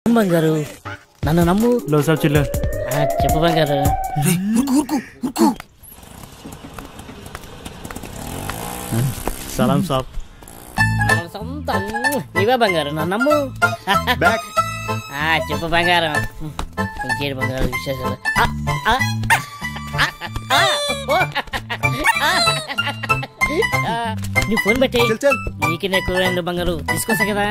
బంగారు నన్ను నమ్ము. లో సాబ్ చిల్ల చెప్పు బంగారు. సలాం సాబ్. నీవే బంగారు, నన్ను నమ్ము. చెప్పు బంగారం. ఇంకేడు బంగారు విశేషాలు? నీ ఫోన్ పెట్టి నీకు ఎక్కువ బంగారు తీసుకొస్తా కదా.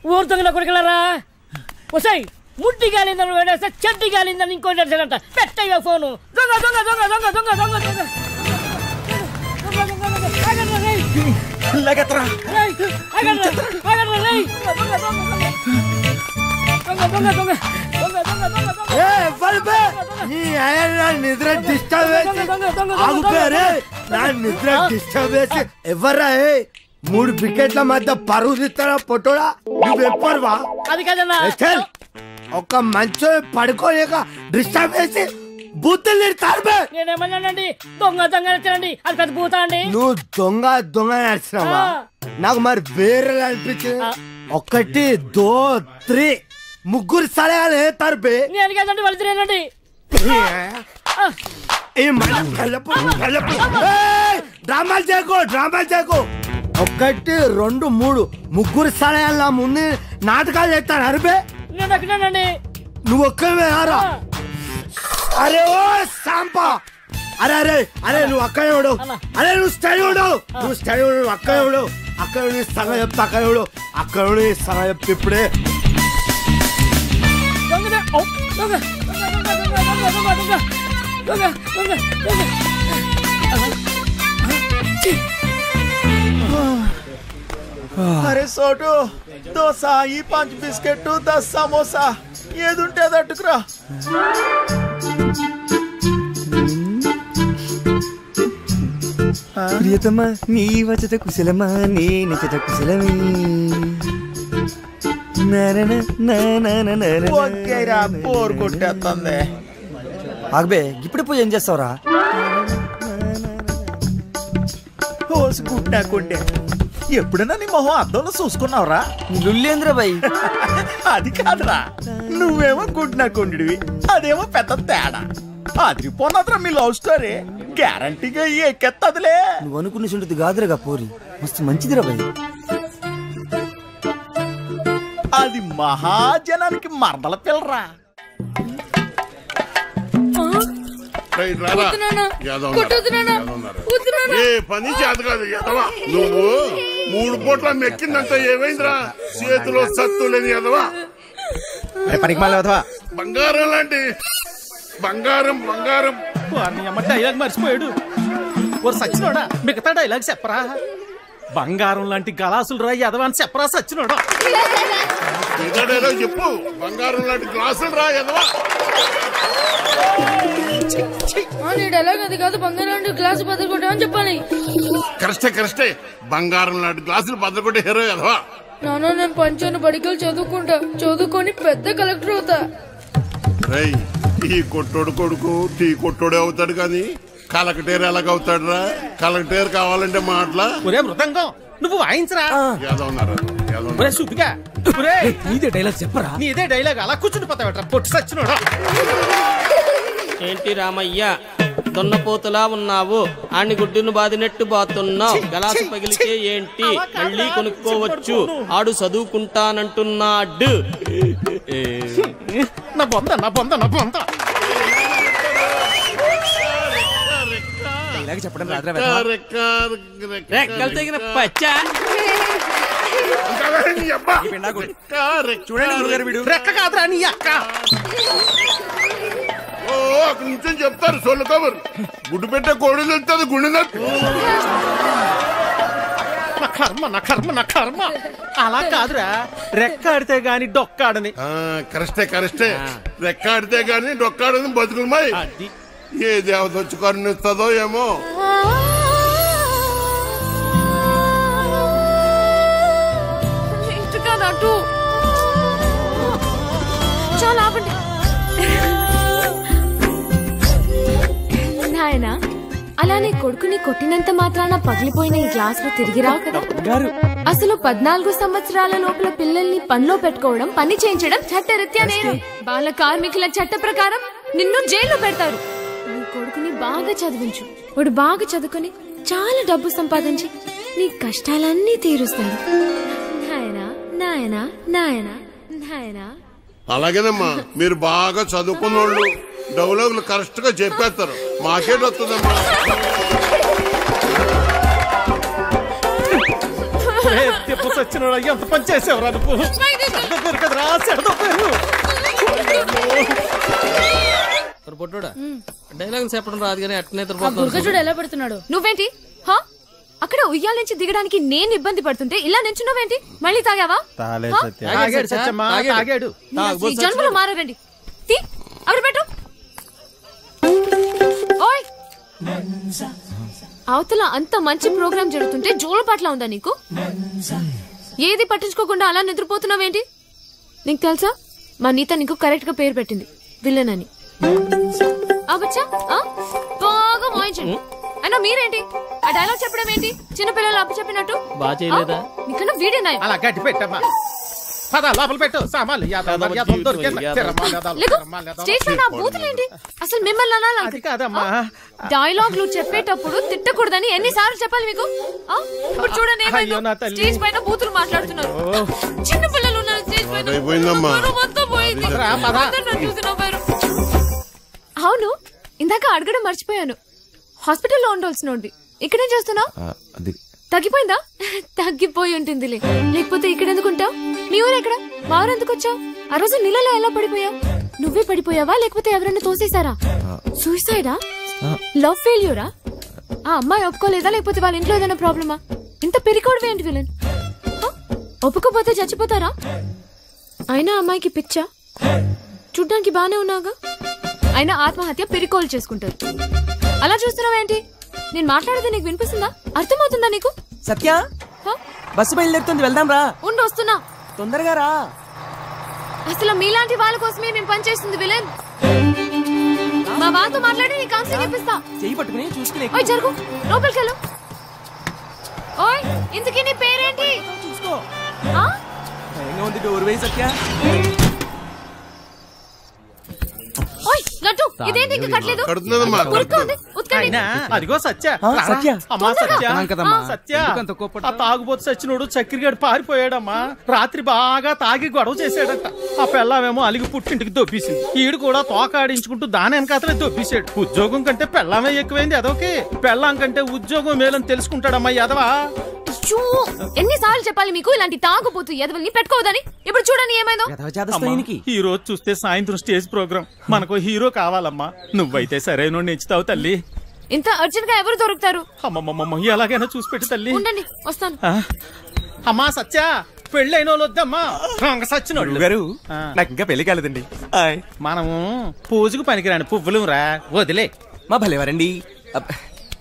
ఊరు దొంగల కొడుకులారా, వసాయి ముట్టి గాలిందని వేడేస్తే చెడ్డి గాలిందని ఇంకోటి అంట. పెట్టయ్యా ఫోను. దొంగ దొంగ దొంగ దొంగ దొంగ దొంగ దొంగ నిద్ర డిస్టర్బ్ చేసి ఎవర్రా? 3 వికెట్ల మధ్య పరువు తీస్తారా పొట్టోడా? నువ్వెప్పరువా? అది కదన్నా, ఒక మంచో పడుకోలేక డిస్టర్బ్ చేసి బూతులు తిడతారు. నేనేమన్నానండి? దొంగ దొంగ నచ్చండి, అది పెద్ద బూత అండి. నువ్వు దొంగ దొంగ నడిచినావా? నాకు మరి వేరే అనిపించింది. 1 2 3 ముగ్గురు సలహాలు తరపే. నేను కదండి వాళ్ళు తిరేనండి. డ్రామాలు చేయకు, డ్రామాలు చేయకు. 1 2 3 ముగ్గురు సలహాల ముందు నాటకాలు చేస్తాను అరిపే. నేను ఎక్కడానండి. నువ్వు ఒక్కవే ఆరా. అరే ఓ సాంపా, అరే అరే అరే నువ్వు అక్కడే ఉడు. అరే నువ్వు స్టడీ ఉడు, నువ్వు స్టడీ ఉడు. అక్కడే ఉడు, అక్కడ సగం చెప్తా. అక్కడ ఉడు, అక్కడ సగం చెప్తే ఇప్పుడే. అరే సోటు, దోశ, ఈ 5 బిస్కెట్, 10 సమోసా, ఏదుంటే అది అట్టుకురా. ప్రియతమా నీ వచట కుశలమా, నీ నిచట కుశలమే. బోర్ కొట్టేస్తుంది. ఆగబే, ఇప్పుడు పోయి ఏం చేస్తావురా? హోసు గుడ్డాకుండే. ఎప్పుడైనా నీ మొహం అద్దంలో చూసుకున్నావురా? లుల్లేంద్ర బాయ్. అది కాదురా, నువ్వేమో గుడ్నాకుండివి, అదేమో పెద్ద తేడా. అదిరిపోన్నదిరా మీ లవ్ స్టోరీ. గ్యారంటీగా ఎక్కెత్తదిలే. నువ్వు అనుకున్న చుంటుంది కాదురగా పోరి, మస్తు మంచిదిరా బాయ్. అది మహాజనానికి మరదల పిల్లరా. ఏ పని చేత కాదు ఎదవా. నువ్వు 3 పూట్ల మెక్కిందంటే ఏమైందిరా? చేతిలో సత్తు లేని ఎదవా. పనికి మళ్ళీ వదవా. బంగారం లాంటి బంగారం బంగారం. డైలాగ్ మర్చిపోయాడు. ఓ సచ్చినోడా, మిగతా డైలాగ్ చెప్పరా? బంగారం లాంటి గలాసులు రా ఎదవా అని చెప్పరా సచ్చినోడా? ఏదో చెప్పు. బంగారం లాంటి గ్లాసులు రా ఎదవా. డైలాగ్ అది కాదు, బంగారం లాంటి గ్లాసు బద్దలుకొట్టామని చెప్పాలి. కరెక్టే కరెక్టే. బంగారం లాంటి గ్లాసులు బద్దలుకొట్టే హీరో ఎదవా. నాన్న, నేను పంచాను బడికలు చదువుకుంటా, చదువుకొని పెద్ద కలెక్టర్ అవుతా. ఈ కొట్టోడు కొడుకు టీ కొట్టోడే అవుతాడు కానీ కలెక్టర్ ఎలాగవుతాడు రా? కలెక్టర్ కావాలంటే మాటలా. ఒరే మృదంగం, నువ్వు వాయించరా. నీదే డైలాగ్ చెప్పరా? నీదే డైలాగ్, అలా కూర్చుండిపోతావట పొట్టు సచ్చినోడా. ఏంటి రామయ్య, దున్నపోతులా ఉన్నావు, ఆని గుడ్డును బాదినట్టు బాతున్నావు. గలాసు పగిలితే ఏంటి, మళ్ళీ కొనుక్కోవచ్చు. ఆడు చదువుకుంటానంటున్నాడు. నా బొంద నా బొంద నా బొంద. డైలాగ్ చెప్పడం రాదురా. రెక్కలు తెగిన పచ్చా. చూడండి గురుగారు, వీడు రెక్క కాదురా నీ అక్క. ఓ అక్కడి నుంచి చెప్తారు సొల్లు కబర్. గుడ్డు పెట్టే కోడి తెలుస్తుంది గుండె. నా కర్మ నా కర్మ నా కర్మ. అలా కాదురా, రెక్క ఆడితే గాని డొక్కాడని. కరెక్టే కరెక్టే. రెక్క ఆడితే గాని డొక్కాడని బతుకులమాయి. ఏ దేవత వచ్చి కరుణిస్తుందో ఏమో. చాలా ఆపండి నాయనా. అలానే కొడుకుని కొట్టినంత మాత్రాన పగిలిపోయిన ఈ గ్లాసులు తిరిగి రావు కదా. అసలు 14 సంవత్సరాల లోపల పిల్లల్ని పనిలో పెట్టుకోవడం, పని చేయించడం చట్టరీత్యా నేరం. బాల కార్మికుల చట్ట ప్రకారం నిన్ను జైల్లో పెడతారు. నీ కొడుకుని బాగా చదివించు. వాడు బాగా చదువుకుని చాలా డబ్బు సంపాదించి నీ కష్టాలన్నీ తీరుస్తాడు. నాయనా నాయనా నాయనా నాయనా. అలాగేనమ్మా, మీరు బాగా చదువుకున్నోళ్ళు డైలాగులు కరెక్ట్ గా చెప్పేస్తారు. మాకేట్ వస్తుందమ్మా. సచ్చినోడా ఎంత పని చేసేవరా నువ్వు? పొట్టోడా డైలాగ్ చెప్పడం రాదు కానీ అట్నే చూడు ఎలా పెడుతున్నాడు. నువ్వేంటి అక్కడ ఉయ్యాల నుంచి దిగడానికి నేను ఇబ్బంది పడుతుంటే ఇలా నించున్నావేంటి? మళ్ళీ తాగావా? జన్మలో మారండి. అవి పెట్టు. ఓయ్, అవతల అంత మంచి ప్రోగ్రామ్ జరుగుతుంటే జోలపాట్ల ఉందా నీకు? ఏది పట్టించుకోకుండా అలా నిద్రపోతున్నావేంటి? నీకు తెలుసా, మా నీత నీకు కరెక్ట్ గా పేరు పెట్టింది, విలన్ అని. అవచ్చా బాగా మోయించండి. అయినా మీరేంటి ఆ డైలాగ్ చెప్పడం ఏంటి? చిన్నపిల్లలు అప్పు చెప్పినట్టు. నీకన్నా వీడేనా? అలా గట్టి పెట్టమ్మా. లోపల పెట్టు సామాన్లు. స్టేజ్ పైన బూతులేంటి? అసలు మిమ్మల్ని అనాలి కాదమ్మా. డైలాగ్లు చెప్పేటప్పుడు తిట్టకూడదని ఎన్నిసార్లు చెప్పాలి మీకు? ఇప్పుడు చూడండి, స్టేజ్ పైన బూతులు మాట్లాడుతున్నారు. చిన్న పిల్లలు ఉన్నారు స్టేజ్ పైన. అవును, ఇందాక అడగడం మర్చిపోయాను. హాస్పిటల్లో ఉండాల్సినోడివి ఇక్కడేం చేస్తున్నావు? తగ్గిపోయిందా? తగ్గిపోయి ఉంటుందిలే, లేకపోతే ఇక్కడ ఎందుకుంటావు? మీ ఊరు ఎక్కడ? మా ఊరు ఎందుకు వచ్చావు? ఆ రోజు నీళ్ళలో ఎలా పడిపోయావు? నువ్వే పడిపోయావా లేకపోతే ఎవరైనా తోసేశారా? సూసైడా? లవ్ ఫెయిల్యూరా? ఆ అమ్మాయి ఒప్పుకోలేదా లేకపోతే వాళ్ళ ఇంట్లో ఏదైనా ప్రాబ్లమా? ఇంత పెరికోవడం ఏంటి విలన్? ఒప్పుకోపోతే చచ్చిపోతారా? అయినా అమ్మాయికి పిచ్చా? చూడ్డానికి బానే ఉన్నాగా. అయినా ఆత్మహత్య పెరికోలు చేసుకుంటారు. అలా చూస్తున్నావేంటి? నేను మాట్లాడేది నీకు వినిపిస్తుందా? అర్థమవుతుందా నీకు? సత్య, బస్సు బయలుదేరుతుంది, వెళ్దాం రా. ఉండు, వస్తున్నా. తొందరగా రా. అసలు మీలాంటి వాళ్ళ కోసమే మేము పనిచేస్తుంది విలన్. మా వాళ్ళతో మాట్లాడి నీ కౌన్సిలింగ్ ఇప్పిస్తా. చెయ్యి పట్టుకుని చూసుకునే. ఓయ్ జరుగు, లోపలికి వెళ్ళు. ఓయ్, ఇంతకీ నీ పేరేంటి? చూసుకో. డోర్ వేయి సత్య. ఓయ్ లడ్డు, ఇదేంటి ఇంకా కట్టలేదు? అదిగో సత్య. అమ్మా సత్య, ఆ తాగుబోతు సచ్చినోడు చక్కెరగాడు పారిపోయాడమ్మా. రాత్రి బాగా తాగి గొడవ చేశాడట. ఆ పెళ్ళామేమో అలిగి పుట్టింటికి దొబ్బేసింది. ఈడు కూడా తోకాడించుకుంటూ దాని వెనకాతలే దొబ్బేశాడు. ఉద్యోగం కంటే పెళ్ళామే ఎక్కువైంది ఎదవకి. పెళ్ళాం కంటే ఉద్యోగం మేలని తెలుసుకుంటాడమ్మా ఎదవా. ఎన్నిసార్లు చెప్పాలి మీకు ఇలాంటి తాగుబోతు ఎదవల్ని పెట్టుకోవద్దని? ఇప్పుడు చూడండి ఏమైందో. ఈ రోజు చూస్తే సాయంత్రం స్టేజ్ ప్రోగ్రామ్, మనకు హీరో కావాలమ్మా. నువ్వైతే సరైన నెచ్చుతావు తల్లి. ఇంత అర్జెంట్ గా ఎవరు దొరుకుతారు? అమ్మమ్మమ్మ, ఎలాగైనా చూసి పెట్టి తల్లి. ఉండండి, వస్తాను. అమ్మా సత్య, పెళ్ళైన వాళ్ళు వద్దమ్మా. సచ్చినోడు గారు, నాకు ఇంకా పెళ్లి కాలేదండి. మనము పూజకు పనికిరాని పువ్వులు రా, వదిలే. మా భలేవారండి,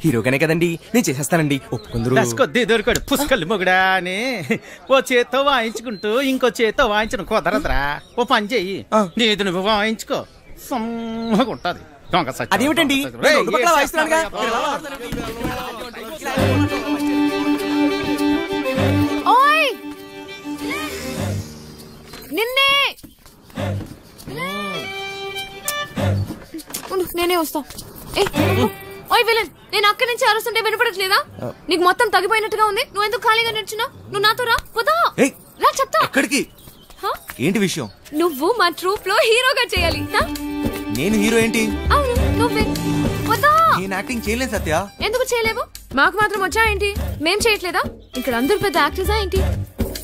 హీరోగానే కదండి, నేను చేసేస్తానండి. ఒప్పుకుందరు. కొద్ది దొరికాడు పుష్కలు మొగుడా అని ఓ చేత్తో వాయించుకుంటూ ఇంకో చేత్తో వాయించను కుదరదురా. ఓ పని చెయ్యి, నీది నువ్వు వాయించుకో, సమ్మగా ఉంటది. అదేమిటండి, నిన్నే నేనే వస్తా. ఓయ్ విలన్, నేను అక్కడి నుంచి అరుస్తుంటే వినపడట్లేదా? నీకు మొత్తం తగ్గిపోయినట్టుగా ఉంది. నువ్వు ఎందుకు ఖాళీగా నిల్చున్నా? నువ్వు నాతో రా. పోతా రా, చెప్తా. ఎక్కడికి? ఏంటి విషయం? నువ్వు మా ట్రూప్ లో హీరోగా చేయాలి. నేను హీరో ఏంటి? అవును, నువ్వే. పోతా. నేను యాక్టింగ్ చేయలేదు సత్య. ఎందుకు చేయలేవు? మాకు మాత్రం వచ్చా ఏంటి? మేం చేయట్లేదా? ఇక్కడ అందరు పెద్ద యాక్టర్సా ఏంటి?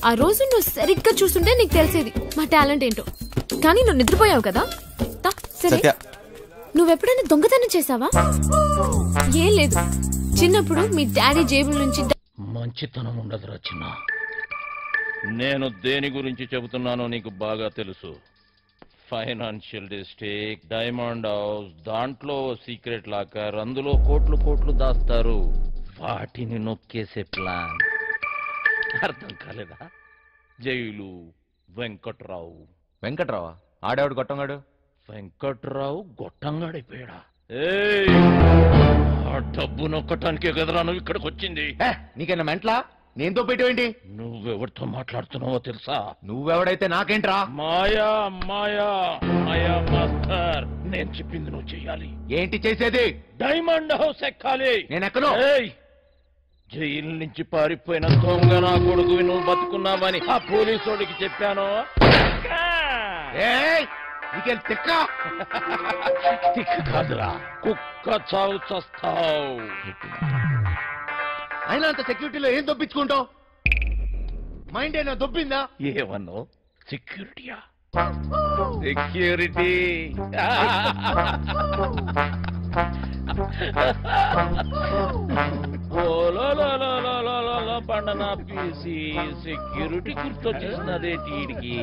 ఆ రోజు నువ్వు సరిగ్గా చూస్తుంటే నీకు తెలిసేది మా టాలెంట్ ఏంటో. కానీ నువ్వు నిద్రపోయావు కదా. సరే, నువ్వెప్పుడైనా దొంగతనం చేసావా? ఏం లేదు, చిన్నప్పుడు మీ డాడీ జేబుల నుంచి. మంచితనం ఉండదురా చిన్న. నేను దేని గురించి చెబుతున్నానో నీకు బాగా తెలుసు. ఫైనాన్షియల్ డిస్ట్రిక్ట్, డైమండ్ హౌస్, దాంట్లో సీక్రెట్ లాకర్, అందులో కోట్లు కోట్లు దాస్తారు. వాటిని నొక్కేసే ప్లాన్ అర్థం కాలేదా? జైలు వెంకట్రావు. వెంకట్రావా? ఆడేవాడు గొట్టంగాడు. వెంకట్రావు గొట్టంగాడైపోయాడా? ఆ డబ్బు నొక్కటానికే కదరా నువ్వు ఇక్కడికి వచ్చింది. నీకైనా మెంట్లా? నేనుతో పెట్టేవేంటి? నువ్వెవరితో మాట్లాడుతున్నావో తెలుసా? నువ్వెవడైతే నాకేంట్రా? మాయా మాయా మాయా మాస్టర్, నేను చెప్పింది నువ్వు చెయ్యాలి. ఏంటి చేసేది? డైమండ్ హౌస్ ఎక్కాలి. నేను ఎక్కను. జైలు నుంచి పారిపోయిన దొంగ నా కొడుకు నువ్వు బతుకున్నావని ఆ పోలీసోడికి చెప్పాను. తిక్క కాదురా, కుక్క చావు చస్తావు. అయినా అంత సెక్యూరిటీలో ఏం దొప్పించుకుంటావు? మైండ్ అయినా దొబ్బిందా? ఏమన్నావు? సెక్యూరిటీయా? సెక్యూరిటీ పండనా పీసి సెక్యూరిటీ గుర్తొచ్చేసినదేటికి.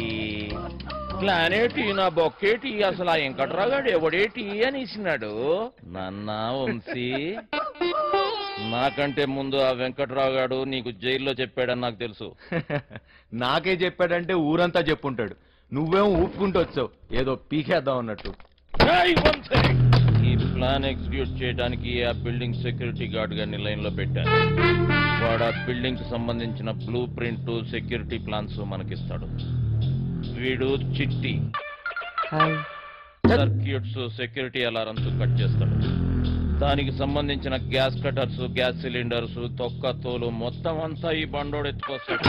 ప్లానేటి నా బొక్కేటి, అసలు ఆ వెంకట్రాగాడు ఎవడేటి అనేసినాడు. నన్నా వంశీ, నాకంటే ముందు ఆ వెంకట్రాగాడు నీకు జైల్లో చెప్పాడని నాకు తెలుసు. నాకే చెప్పాడంటే ఊరంతా చెప్పుంటాడు. నువ్వేమో ఊపుకుంటూ వచ్చావు ఏదో పీకేద్దాం అన్నట్టు. ఈ ప్లాన్ ఎగ్జిక్యూట్ చేయడానికి ఆ బిల్డింగ్ సెక్యూరిటీ గార్డ్ గారిని లైన్ లో పెట్టాను. వాడు ఆ బిల్డింగ్ కి సంబంధించిన బ్లూ ప్రింట్, సెక్యూరిటీ ప్లాన్స్ మనకిస్తాడు. వీడు చిట్టి సర్క్యూట్స్, సెక్యూరిటీ అలారమ్స్ కట్ చేస్తాడు. దానికి సంబంధించిన గ్యాస్ కటర్స్, గ్యాస్ సిలిండర్స్, తొక్క తోలు మొత్తం అంతా ఈ బండోడు ఎత్తుకొస్తాడు.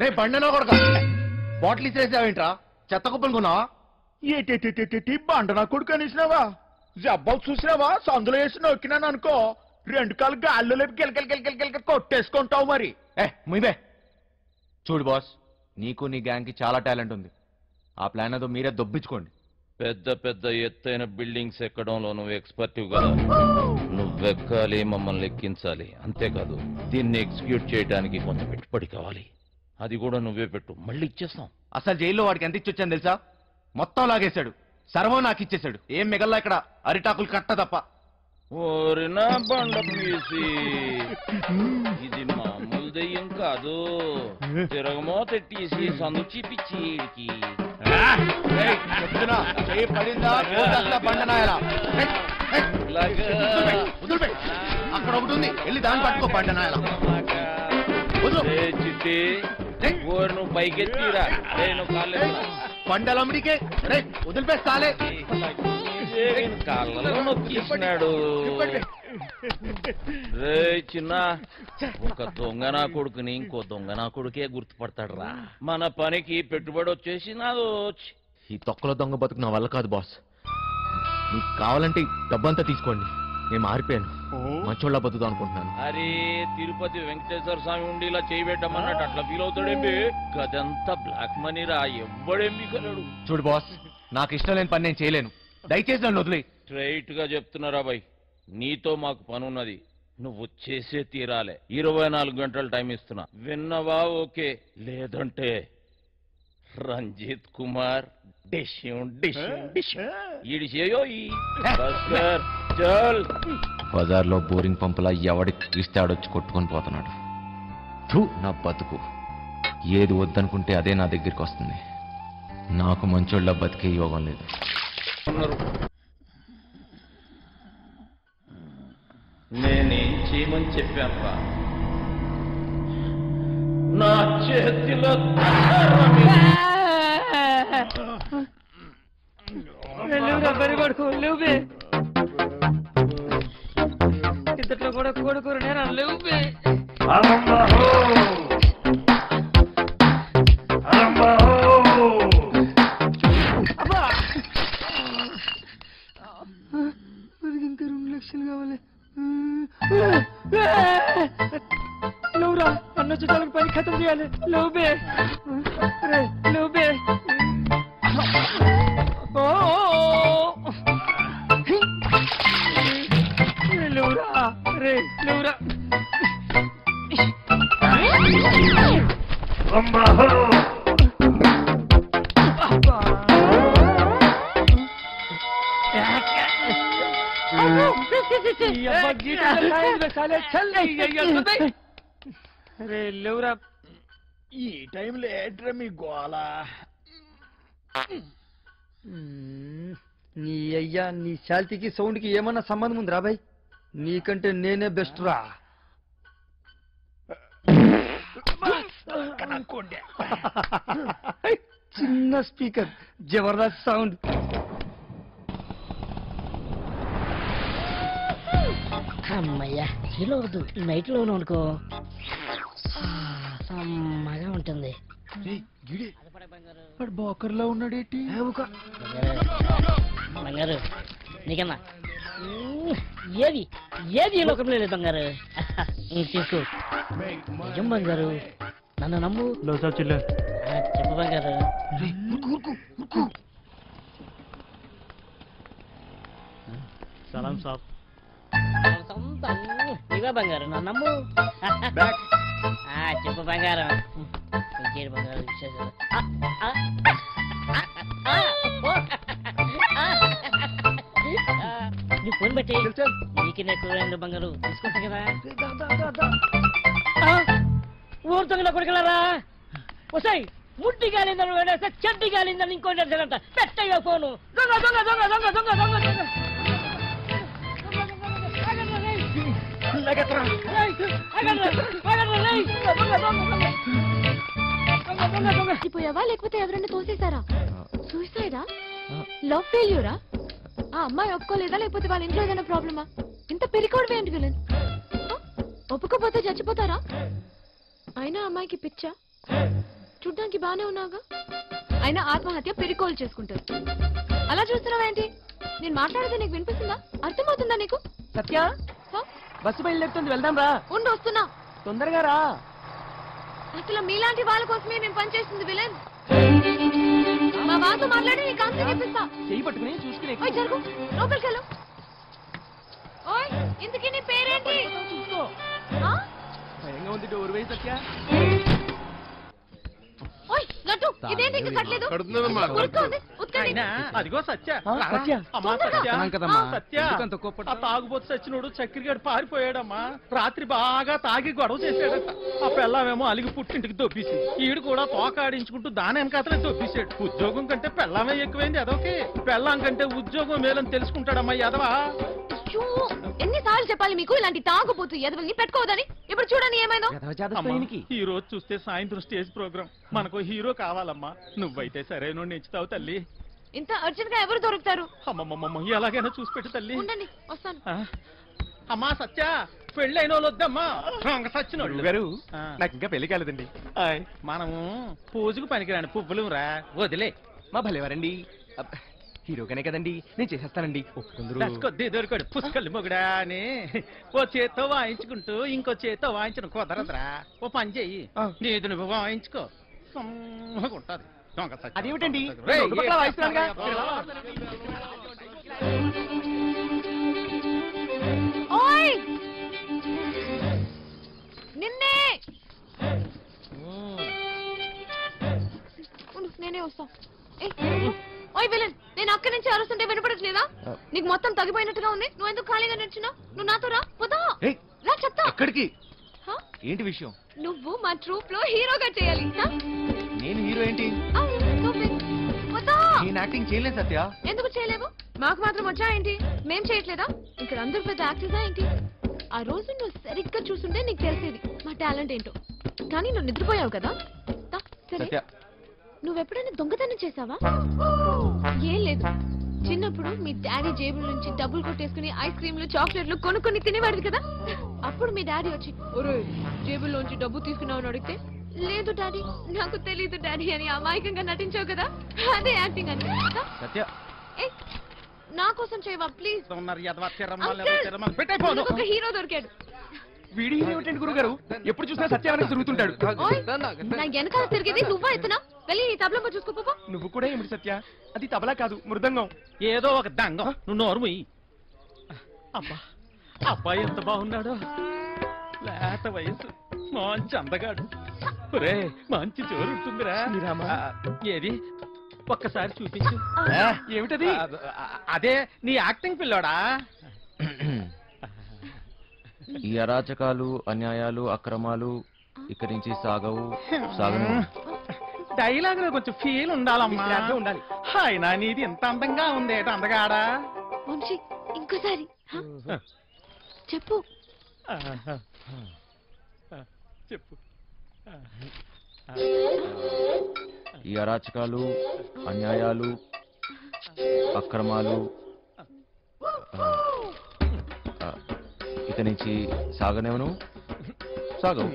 రే బండనో కొడక, బాటిల్ ఇచ్చేసావేంట్రా? చెత్త కుప్పలు కొన్నావా? ఏటి బండ నా కొడుకు అనేసినావా? జబ్బాలు చూసినావా? సందులో వేసి నొక్కినాను అనుకో, 2 కాళ్ళు గాల్లో లేపి గిలగిలగిలగిలగిలగ కొట్టేసుకుంటావు. మరి ముయ్యే చూడు బాస్, నీకు నీ గ్యాంగ్ కి చాలా టాలెంట్ ఉంది. ఆ ప్లాన్ ఏదో మీరే దొబ్బించుకోండి. పెద్ద పెద్ద ఎత్తైన బిల్డింగ్స్ ఎక్కడంలో నువ్వు ఎక్స్పర్టివ్ కదా. నువ్వెక్కాలి, మమ్మల్ని ఎక్కించాలి. అంతేకాదు, దీన్ని ఎగ్జిక్యూట్ చేయడానికి కొంత పెట్టుబడి కావాలి. అది కూడా నువ్వే పెట్టు, మళ్ళీ ఇచ్చేస్తాం. అసలు జైల్లో వాడికి ఎంత ఇచ్చొచ్చాను తెలుసా? మొత్తం లాగేశాడు, సర్వం నాకు ఇచ్చేశాడు. ఏం మిగల్లా ఇక్కడ అరిటాకులు కట్ట తప్ప. ఓరినా బండ పీసి, ఇది మామూలు దెయ్యం కాదు. తిరగమో తెట్టేసి సందు చూపించి అక్కడ ఒకటి ఉంది, వెళ్ళి దాన్ని పట్టుకో బండనాయల. చిట్టి నువ్వు పైకెత్తిరా, నేను కాలే పండలమ్మడికే వదిలిపేస్తాలే. కాళ్ళలో నొక్కిస్తున్నాడు. రే చిన్న, ఒక దొంగ నా కొడుకుని ఇంకో దొంగ నా కొడుకే గుర్తుపడతాడు రా. మన పనికి పెట్టుబడి వచ్చేసి నాదో. ఈ తొక్కలో దొంగ బతుకు నా వల్ల కాదు బాస్. మీకు కావాలంటే డబ్బంతా తీసుకోండి, నేను మారిపోయాను, మంచోళ్ళ బతుకుతా అనుకుంటున్నాను. అరే తిరుపతి వెంకటేశ్వర స్వామి ఉండి ఇలా చేయబెట్టమన్నట్టు అట్లా ఫీల్ అవుతాడేంటి? గదంతా బ్లాక్ మనీ రా, ఎవ్వడేం మిగలడు. చూడు బాస్, నాకు ఇష్టం లేని పని నేను చేయలేను, దయచేసి నన్ను వదిలే. స్ట్రైట్ గా చెప్తున్నారా బాయ్, నీతో మాకు పని ఉన్నది, నువ్వు చేసే తీరాలే. 24 గంటలు టైం ఇస్తున్నా, విన్నవా? ఓకే, లేదంటే రంజిత్ కుమార్ బజార్లో బోరింగ్ పంపులా ఎవడికి చూస్తే ఆడొచ్చి కొట్టుకొని పోతున్నాడు. నా బతుకు ఏది వద్దనుకుంటే అదే నా దగ్గరికి వస్తుంది. నాకు మంచోళ్ళ బతికే యోగం లేదు. నేనేం చేయమని చెప్పాను రా? నా చేతిలో కొడుకు లేవు, ఇంతట్లో కూడా కొడుకు నేను లేవు. ఇంకా 2 లక్షలు కావాలి. లేవురా, అన్న చుట్టాలకు పని ఖతం చేయాలి. లేవుబే లేవుబే. లేవురా రే, లేవురా. రే లేవురా. ఈ టైంలో ఏట్రా మీ గోళ? నీ అయ్యా, నీ శాల్తీకి సౌండ్ కి ఏమన్నా సంబంధం ఉంది రా బాయ్? నీకంటే నేనే బెస్ట్ రా. చిన్న స్పీకర్ జబర్దస్త్ సౌండ్. అమ్మయ్యా హీలో వద్దు, నైట్ లోనే అనుకో సమ్మగా ఉంటుంది. బోకర్లో ఉన్నాడేటి బంగారు నీకన్నా ఏది ఏది ఈ లోకంలో లేదు బంగారు. తీసుకో నిజం బంగారు, నన్ను నమ్ము. చెప్పు బంగారు. సలాం సాబ్. ఇవా బంగారు, నన్ను నమ్ము. చెప్పు బంగారం. ఇంకేడు బంగారు విశేషాలు. నువ్వు ఫోన్ పెట్టి నీకు ఎక్కువ బంగారు తీసుకుంటా కదా. ఊరుతుంది కొడుకులారా. వస్తాయి ముట్టి గాలిందని వేడేస్తే చెడ్డి గాలిందని ఇంకోటి అంట. పెట్టయ్యా ఫోను. దొంగ దొంగ దొంగ దొంగ దొంగ దొంగ దొంగ పోయావా లేకపోతే ఎవరైనా తోసేశారా? సూసైడా? లవ్ ఫెయిల్యూరా? ఆ అమ్మాయి ఒప్పుకోలేదా లేకపోతే వాళ్ళ ఇంట్లో ఏదైనా ప్రాబ్లమా? ఇంత పెరికోవడం ఏంటి విలన్? ఒప్పుకోపోతే చచ్చిపోతారా? అయినా అమ్మాయికి పిచ్చా? చూడ్డానికి బానే ఉన్నాగా. అయినా ఆత్మహత్య పెరికోలు చేసుకుంటారు. అలా చూస్తున్నావేంటి? నేను మాట్లాడితే నీకు వినిపిస్తుందా? అర్థమవుతుందా నీకు? సత్య బస్సు బయలుదేరుతుంది, వెళ్దాం రా. ఉండి వస్తున్నా, తొందరగా రా. అసలు మీలాంటి వాళ్ళ కోసమే నేను పనిచేస్తుంది విలన్. మా వాళ్ళతో మాట్లాడి నీ కాన్సెప్ట్ ఇప్పిస్తా. చెయ్యి పట్టుకుని చూసుకుని ఓయ్ జరుగు, లోపలికి వెళ్ళు. ఓయ్ ఇంతకీ నీ పేరేంటి? చూసుకో. భయంగా ఉంది, డోర్ వేయి సత్య. ఓయ్ లడ్డు, ఇదేంటి ఇంకా కట్టలేదు? అదిగో సత్య. తాగుబోతు సచ్చినోడు చక్కెరగాడు పారిపోయాడమ్మా. రాత్రి బాగా తాగి గొడవ చేశాడట. ఆ పెళ్ళామేమో అలిగి పుట్టింటికి దొబ్బేసింది. ఈడు కూడా తోకాడించుకుంటూ దాని వెనకాతలే దొబ్బేశాడు. ఉద్యోగం కంటే పెళ్ళామే ఎక్కువైంది ఎదవకి. పెళ్ళాం కంటే ఉద్యోగం మేలని తెలుసుకుంటాడమ్మా ఎదవా. ఎన్నిసార్లు చెప్పాలి మీకు ఇలాంటి తాగుబోతు ఎదవల్ని పెట్టుకోవద్దని? ఇప్పుడు చూడని ఏమైందో. ఈ రోజు చూస్తే సాయంత్రం స్టేజ్ ప్రోగ్రామ్, మనకు హీరో కావాలమ్మా. నువ్వైతే సరైన నెచ్చుతావు తల్లి. ఇంత అర్జెంట్ గా ఎవరు దొరుకుతారు? అమ్మమ్మమ్మ ఎలాగైనా చూసి పెట్టు తల్లి. ఉండండి వస్తాను. అమ్మా సత్య, పెళ్ళైన వాళ్ళు వద్దమ్మా. సచ్చినోడు గారు నాకు ఇంకా పెళ్లి కాలేదండి. మనము పూజకు పనికిరాని పువ్వులు రా, వదిలే. మా భలేవారండి, హీరోగానే కదండి, నేను చేసేస్తానండి. కొద్ది దొరికాడు పుష్కలు మొగుడా అని ఓ చేత్తో వాయించుకుంటూ ఇంకో చేత్తో వాయించడం కుదరదురా. ఓ పని చెయ్యి, నీది నువ్వు వాయించుకో, ఉంటది. అదేమిటండి నిన్నే నేనే వస్తా. ఓయ్ విలన్, నేను అక్కడి నుంచి అరుస్తుంటే వినపడట్లేదా? నీకు మొత్తం తగ్గిపోయినట్టుగా ఉంది. నువ్వు ఎందుకు ఖాళీగా నడిచినావు? నువ్వు నాతో రా. పోదా రా చెప్తా. ఎక్కడికి? ఏంటి విషయం? నువ్వు మా ట్రూప్ లో హీరోగా చేయాలి. నేను హీరో ఏంటి? నేను యాక్టింగ్ చేయలేదు సత్య. ఎందుకు చేయలేవు? మాకు మాత్రం వచ్చా ఏంటి? మేం చేయట్లేదా? ఇక్కడ అందరూ పెద్ద యాక్టర్సా ఏంటి? ఆ రోజు నువ్వు సరిగ్గా చూస్తుంటే నీకు తెలిసేది మా టాలెంట్ ఏంటో. కానీ నువ్వు నిద్రపోయావు కదా. సరే, నువ్వెప్పుడైనా దొంగతనం చేసావా? ఏం లేదు, చిన్నప్పుడు మీ డాడీ జేబుల నుంచి డబ్బులు కొట్టేసుకుని ఐస్ క్రీమ్లు చాక్లెట్లు కొనుక్కొని తినేవాడు కదా. అప్పుడు మీ డాడీ వచ్చి జేబుల్లోంచి డబ్బు తీసుకున్నావు అడిగితే, లేదు డాడీ నాకు తెలీదు డాడీ అని అమాయకంగా నటించావు కదా. అదే యాక్టింగ్ అని. నా కోసం చేయవా ప్లీజ్? ఒక హీరో దొరికాడు. వీడి హీరో ఏంటండి గురుగారు? ఎప్పుడు చూసినా సత్యానికి తిరుగుతుంటాడు. నా వెనకాల తిరిగేది నువ్వా ఎత్తునా? వెళ్ళి నీ తబలమ్మ చూసుకోపో. నువ్వు కూడా ఏమిటి సత్య? అది తబలా కాదు, మృదంగం. ఏదో ఒక దంగం. నువ్వు నోరు అబ్బా, అబ్బాయి ఎంత బాగున్నాడో. లేత వయసు, మంచి అందగాడు. రే మంచి జోరుంటుందిరా. ఏది ఒక్కసారి చూపించు. ఏమిటది? అదే నీ యాక్టింగ్ పిల్లోడా. ఈ అరాచకాలు, అన్యాయాలు, అక్రమాలు ఇక్కడి నుంచి సాగవు. డైలాగ్ లో కొంచెం ఫీల్ ఉండాలమ్మా. ఉండాలి. అయినా నీది ఇంత అందంగా ఉంది అందగాడా. ఇంకోసారి చెప్పు. చెప్పు. ఈ అరాచకాలు, అన్యాయాలు, అక్రమాలు ఇక నుంచి సాగనేవను సాగవు.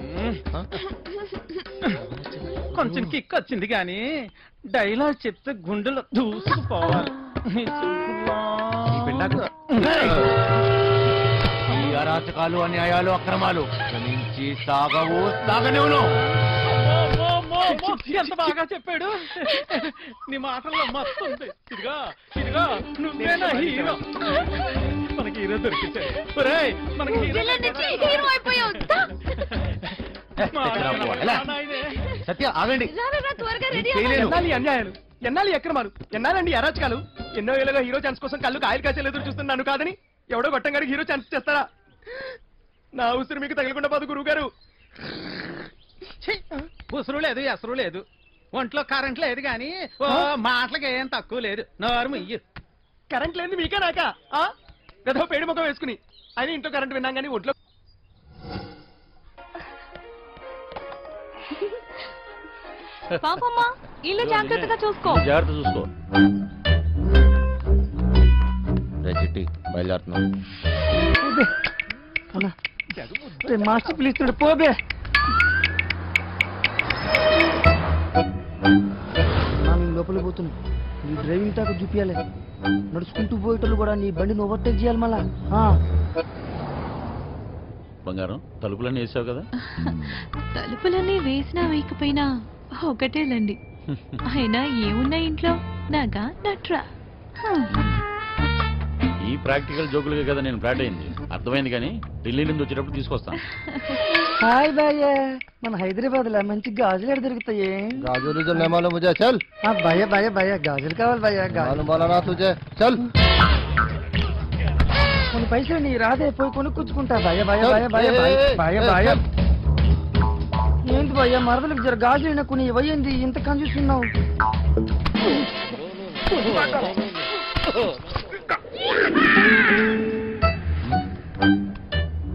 కొంచెం కిక్ వచ్చింది కానీ డైలాగ్ చెప్తే గుండెలో దూసుకుపోవాలి. ఈ అరాచకాలు, అన్యాయాలు, అక్రమాలు ఇక నుంచి సాగవు సాగనేవను. ఎంత బాగా చెప్పాడు. నీ మాటల్లో మస్తు ఉంది. ఇదిగా ఇదిగా నువ్వేనా హీరో. మనకి హీరో దొరికితే మనకి సత్య ఆగండి. అన్యాయాలు, ఎన్నాళ్ళు అక్రమాలు, ఎన్నాలండి అరాచకాలు. ఎన్నో ఏళ్ళగా హీరో ఛాన్స్ కోసం కళ్ళు కాయలు కాసేలు ఎదురు చూస్తున్నాను కాదని ఎవడో గొట్టంగారికి హీరో ఛాన్స్ చేస్తారా? నా ఉసిరి మీకు తగలకుండా పోదు గురువు గారు. ఉసురు లేదు, ఎసరు లేదు, ఒంట్లో కరెంట్ లేదు కానీ మాటలకి ఏం తక్కువ లేదు. నోరు ముయ్యి. కరెంట్ లేదు మీకే నాక గదో పేడి ముఖం వేసుకుని అయినా ఇంట్లో కరెంట్ విన్నాం కానీ ఒంట్లో. పాపమ్మా ఇల్లు జాగ్రత్తగా చూసుకో. జాగ్రత్త చూసుకో. చిట్టి బయలుదేరుతున్నాం. మాస్టర్ పిలుస్తున్నాడు పోబే. లోపల పోతున్నా. నీ డ్రైవింగ్ టాక్ చూపించాలి. నడుచుకుంటూ పోయేటోళ్ళు కూడా నీ బండిని ఓవర్టేక్ చేయాలి మళ్ళా. బంగారం తలుపులన్నీ వేసావు కదా? తలుపులన్నీ వేసినా వేయకపోయినా ఒకటేలండి. అయినా ఏమున్నా ఇంట్లో నాగా నట్రా. ఈ ప్రాక్టికల్ జోకులుగా కదా నేను ఫ్లాట్ అయింది. అర్థమైంది కానీ ఢిల్లీ నుంచి వచ్చేటప్పుడు తీసుకొస్తాను. హాయ్ భయ్య, మన హైదరాబాద్ లో మంచి గాజులు ఎక్కడ దొరుకుతాయి? గాజులు చల్. భయ్య భయ్య భయ్య గాజులు కావాలి భయ్య. చల్. కొన్ని పైసలు నీ రాదే పోయి కొనుక్కొచ్చుకుంటా. భయ్య భయ్య భయ్య భయ్య భయ్య భయ్య. ఏంటి భయ్య మరదలకు జర గాజులు కొన్ని ఇవ్వయింది ఇంత కన్ఫ్యూస్తున్నావు.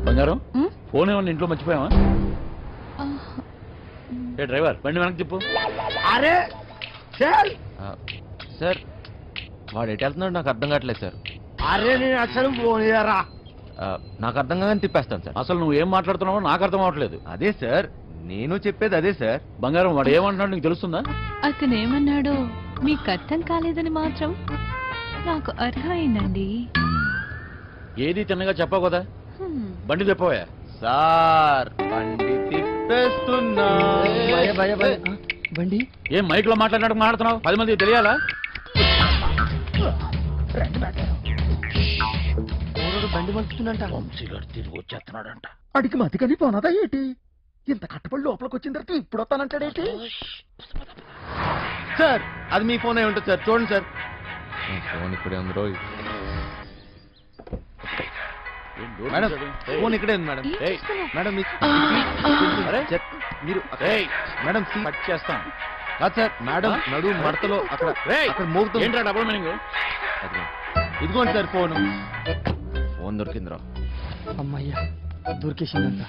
బంగారం ఫోన్ ఏమన్నా ఇంట్లో మర్చిపోయావా? ఏ డ్రైవర్ బండి వెనక్కి తిప్పు. అరే సార్ వాడు ఎటు వెళ్తున్నాడు నాకు అర్థం కావట్లేదు సార్. అరే నేను అసలు ఫోన్ చేయరా. నాకు అర్థం కాదని తిప్పేస్తాను సార్. అసలు నువ్వు ఏం మాట్లాడుతున్నావో నాకు అర్థం అవ్వట్లేదు. అదే సార్ నేను చెప్పేది అదే సార్. బంగారం వాడు ఏమంటున్నాడు నీకు తెలుస్తుందా? అతను ఏమన్నాడో మీకు అర్థం కాలేదని మాత్రం నాకు అర్థమైందండి. ఏది తిన్నగా చెప్పావు కదా. బండి తిప్పవా? సార్ బండి తిప్పేస్తున్నా. బండి ఏం మైక్ లో మాట్లాడుతున్నావు? 10 మందికి తెలియాలా? బండి మలుపుతుందంట. వంశీగాడు తిరిగి వచ్చేస్తున్నాడంట. అడిగి మతికని పోనదా ఏంటి? ఇంత కట్టుబడి లోపలికి వచ్చిన తర్వాత ఇప్పుడు వస్తానంటాడేంటి? సార్ అది మీ ఫోన్ అయి ఉంటుంది సార్. చూడండి సార్. ఫోన్ ఇక్కడే ఉంది రోయ్. మేడం ఫోన్ ఇక్కడే ఉంది మేడం. మేడం మీరు మేడం కట్ చేస్తాం కాదు సార్. మేడం నడు మడతలో అక్కడ అక్కడ మోగుతుంది. ఏంట్రా డబుల్ మీనింగ్? ఇదిగోండి సార్ ఫోన్. ఫోన్ దొరికిందిరా. అమ్మయ్యా దొరికేసిందంట.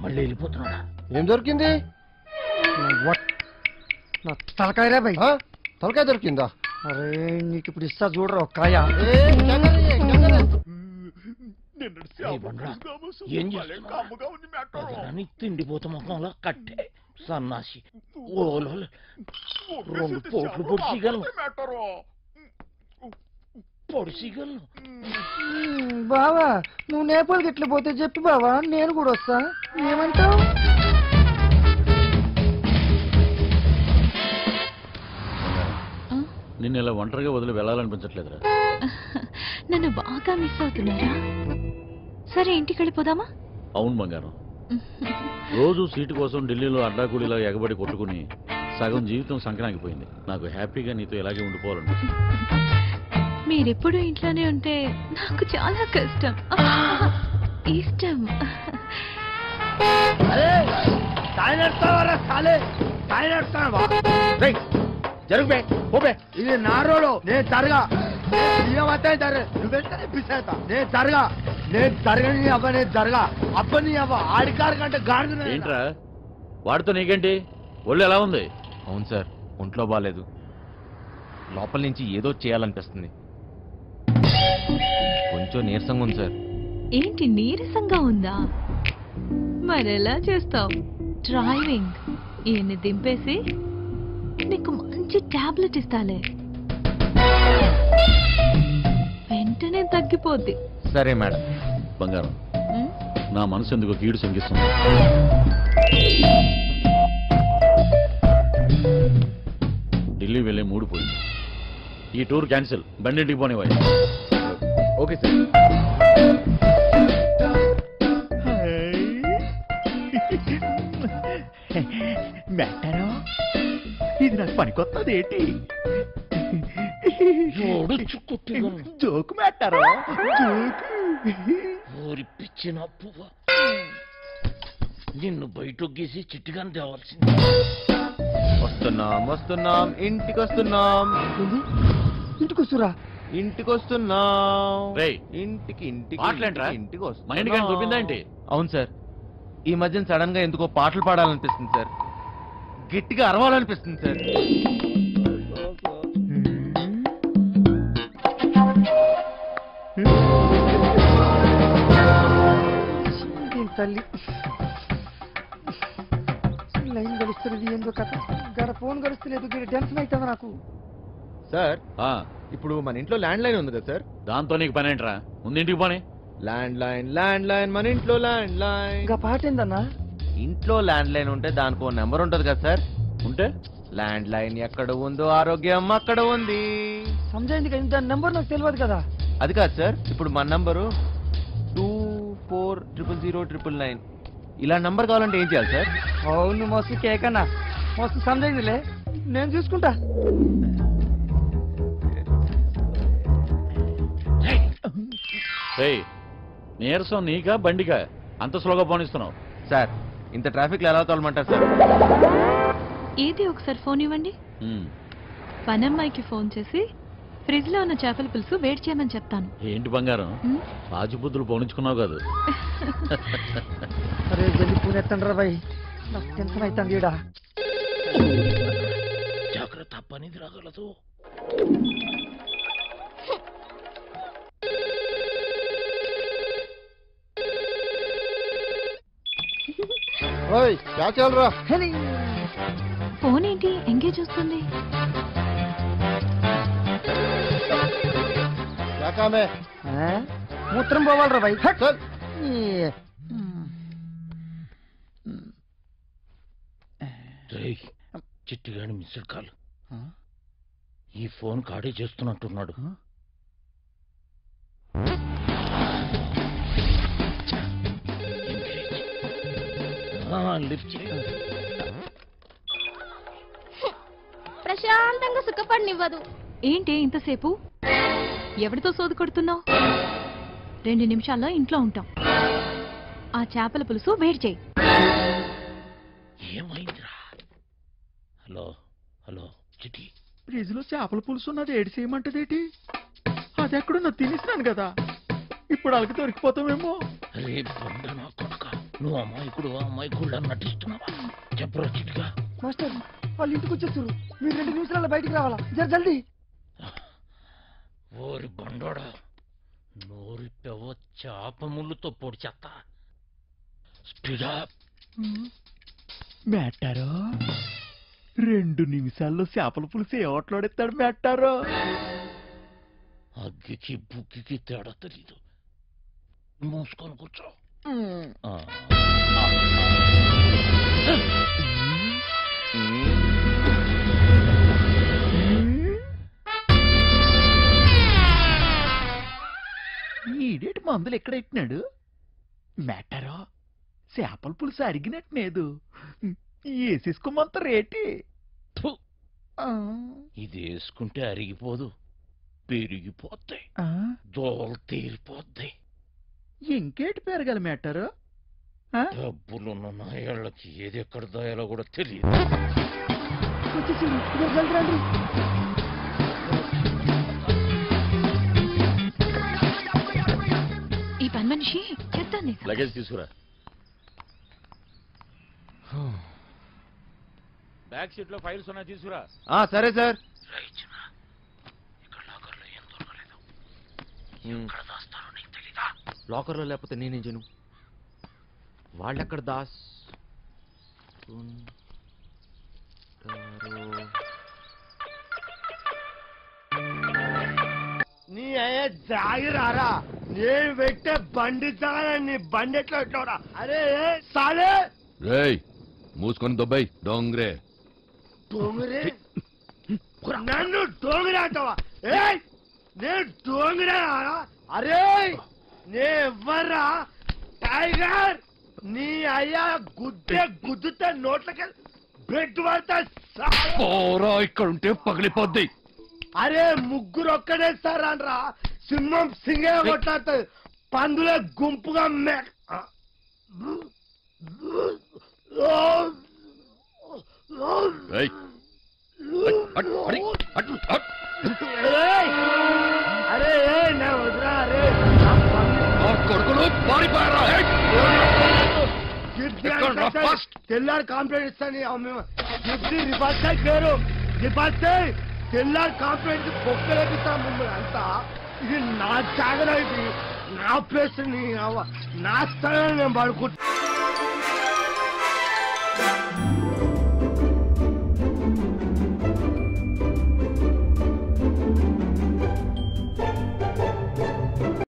మళ్ళీ వెళ్ళిపోతున్నాడా? ఏం దొరికింది? నా తలకాయరా భయ్. తలకాయ దొరికిందా? అరే నీకు ఇప్పుడు ఇస్తా చూడరా ఒక్కాయ. ఏం చేస్తున్నావు? తిండిపోత ముఖంలో కట్టే సన్నాసి. ఓలో 2 పోట్లు పొడిచిగలను. బావా నువ్వు నేపాల్కి ఎట్లా పోతే చెప్పి బావా నేను కూడా వస్తా. ఏమంటావు? నిన్ను ఇలా ఒంటరిగా వదిలి వెళ్ళాలనిపించట్లేదురా. నన్ను బాగా మిస్ అవుతున్నారా? సరే ఇంటికి వెళ్ళిపోదామా? అవును బంగారం. రోజు సీటు కోసం ఢిల్లీలో అడ్డాకూడిలా ఎగబడి కొట్టుకుని సగం జీవితం సంక్రాంతిపోయింది. నాకు హ్యాపీగా నీతో ఇలాగే ఉండిపోవాలండి. మీరెప్పుడు ఇంట్లోనే ఉంటే నాకు చాలా కష్టం. ఇష్టం. జరుగు పోబే. ఇది నా రోడ్. నేను జరగా నువ్వెంత నేను జరగా నేను జరగని అవ్వ, నేను జరగా అబ్బని అవ్వ. ఆడికారు కంటే గాడిద. ఏంట్రా వాడితో నీకేంటి? ఒళ్ళు ఎలా ఉంది? అవును సార్, ఒంట్లో బాగాలేదు. లోపల నుంచి ఏదో చేయాలనిపిస్తుంది. కొంచెం నీరసంగా ఉంది సార్. ఏంటి నీరసంగా ఉందా? మరెలా చేస్తావు? డ్రైవింగ్ ఈయన్ని దింపేసి నీకు మంచి టాబ్లెట్ ఇస్తాలే, వెంటనే తగ్గిపోద్ది. సరే మేడం. బంగారం, నా మనసు ఎందుకు కీడు శంకిస్తుంది. ఢిల్లీ వెళ్ళే మూడు పోయింది. ఈ టూర్ క్యాన్సిల్. బండింటికి పోనివ్వాలి. Okay sir. మెట్టారో ఇది నాకు పనికొత్తది ఏంటి? జోకు మెట్టారో ఊరి పిచ్చిన పువ్వ, నిన్ను బయటొగ్గేసి చిట్టుగాని తేవాల్సింది. వస్తున్నాం ఇంటికి వస్తున్నాం. ఇంటికి వస్తురా? ఇంటికి వస్తున్నాం. ఇంటికి ఇంటికి వస్తున్నాం. అవును సార్, ఈ మధ్యన సడన్ గా ఎందుకో పాటలు పాడాలనిపిస్తుంది సార్, గట్టిగా అరవాలనిపిస్తుంది సార్. తల్లి లైన్ గడుస్తున్నది ఏందో కథ. గడ ఫోన్ గడుస్తలేదు, టెన్షన్ అవుతుంది నాకు. సార్ ఇప్పుడు మన ఇంట్లో ల్యాండ్ లైన్ ఉంది కదా సార్? దాంతో నీకు పని ఏంట్రా? ముందు ఇంటికి పోనీ. ల్యాండ్ లైన్ మన ఇంట్లో ల్యాండ్ లైన్. ఇంకా పాట ఏందన్నా? ఇంట్లో ల్యాండ్ లైన్ ఉంటే దానికి నెంబర్ ఉంటది కదా సార్? ఉంటే ల్యాండ్ లైన్ ఎక్కడ ఉందో ఆరోగ్యం అక్కడ ఉంది. సమజైంది కదా, దాని నెంబర్ నాకు తెలియదు కదా. అది కాదు సార్, ఇప్పుడు మన నంబరు 240009. ఇలా నంబర్ కావాలంటే ఏం చేయాలి సార్? అవును మస్తు కేకన్నా, మస్తు సమజైందిలే, నేను చూసుకుంటా. నీరసం నీకా బండికా అంత స్లోగా పోనిస్తున్నావు? సార్ ఇంత ట్రాఫిక్ లో ఎలా తోలమంటారు సార్? ఏది ఒకసారి ఫోన్ ఇవ్వండి. పనమ్మాయికి ఫోన్ చేసి ఫ్రిడ్జ్ లో ఉన్న చేపల పులుసు వేడి చేయమని చెప్తాను. ఏంటి బంగారం, రాజుబుద్ధులు పోనించుకున్నావు కాదు? అరే జల్లి పూనెత్తండి రా బాయ్, నాకు టెన్షన్ అవుతుంది ఈడ. జాగ్రత్త, పనిది రాగలదు. ఫోన్ ఏంటి ఎంగేజ్ వస్తుంది? మూత్రం పోవాలరా బాయ్. చిట్టిగాని మిస్డ్ కాల్. ఈ ఫోన్ కాడే చేస్తున్నట్టున్నాడు. ప్రశాంతంగా సుఖపడినివ్వదు. ఏంటి ఇంతసేపు? ఎవరితో సోది కొడుతున్నావు? 2 నిమిషాల్లో ఇంట్లో ఉంటాం. ఆ చేపల పులుసు వేడి చేయి. ఏమైందిరా? హలో హలో చిటి, ఫ్రిడ్జ్ లో చేపల పులుసు ఉన్నది ఏడు చేయమంటదేటి? అది ఎక్కడున్నా తినేసినాను కదా, ఇప్పుడు వాళ్ళకి దొరికిపోతామేమో. అరే బండ నా కొడుక, నువ్వు అమ్మాయికుడు నటిస్తున్నావా? చెప్పరా చిటిగా. మాస్టర్ వాళ్ళు ఇంటికి వచ్చేస్తారు, మీరు 2 నిమిషాల్లో బయటికి రావాలా, జల్దీ. ఓరి బండోడా, నోరి పెవ చేప ముళ్ళుతో పొడి చెత్త. స్పీడా మెట్టారో 2 నిమిషాల్లో చేపల పులుసు ఏ ఓట్లాడేస్తాడు మెట్టారో? అగ్గికి బుగ్గికి తేడా తెలీదు. మూసుకొని కూర్చో. ఈడేటి మందులు ఎక్కడెట్టినాడు మెట్టారో? చేపల పులుసు అడిగినట్టులేదు, వేసేసుకోమంత రేటి. ఇది వేసుకుంటే అరిగిపోదు, పెరిగిపోతాయి, దోలు తీరిపోద్ది. ఇంకేటి పెరగాలి మెట్టారో? డబ్బులున్న నాయాళ్ళకి ఏది ఎక్కడ దాయాలో కూడా తెలియదు. ఈ పని మనిషి లగేజ్ తీసుకురా. బ్యాక్ సీట్ లో ఫైల్స్ ఉన్నాయి, తీసుకురా. సరే సార్. లాకర్ లో లేకపోతే నేనేం చేయను? వాళ్ళెక్కడ దాస్ నీ అయ్యే జాగిరారా, నేను పెట్టే బండి నీ బండి ఎట్లా పెట్టావురా? అరే సాలే రేయ్ మూసుకొని దొబ్బాయి డోంగ్రే. డోంగరే నన్ను డోంగరే అంటావా? ఏయ్ నేను డోంగరే. అరే నే ఎవ్వరా టైగర్? నీ అయ్యా గుద్దుతే నోట్లకి బ్రెడ్ పడతా. ఇక్కడ ఉంటే పగిలిపోద్ది. అరే ముగ్గురు ఒక్కడే సార్ అనరా, సింహం సింగే కొట్లాడుతుంది, పందులే గుంపుగా అరే నా వదిరా. అరే కొడుకులు పారిపోయారా? తెల్లారి కంప్లైంట్ ఇస్తాను. రివర్స్ పేరు రివర్స్ తెల్లారి కంప్లైంట్ బొక్కలేపిస్తాం మిమ్మల్ని అంతా. ఇది నా జాగర, ఇది నా ప్లేస్, నా స్థలం నేను పడుకుంటా.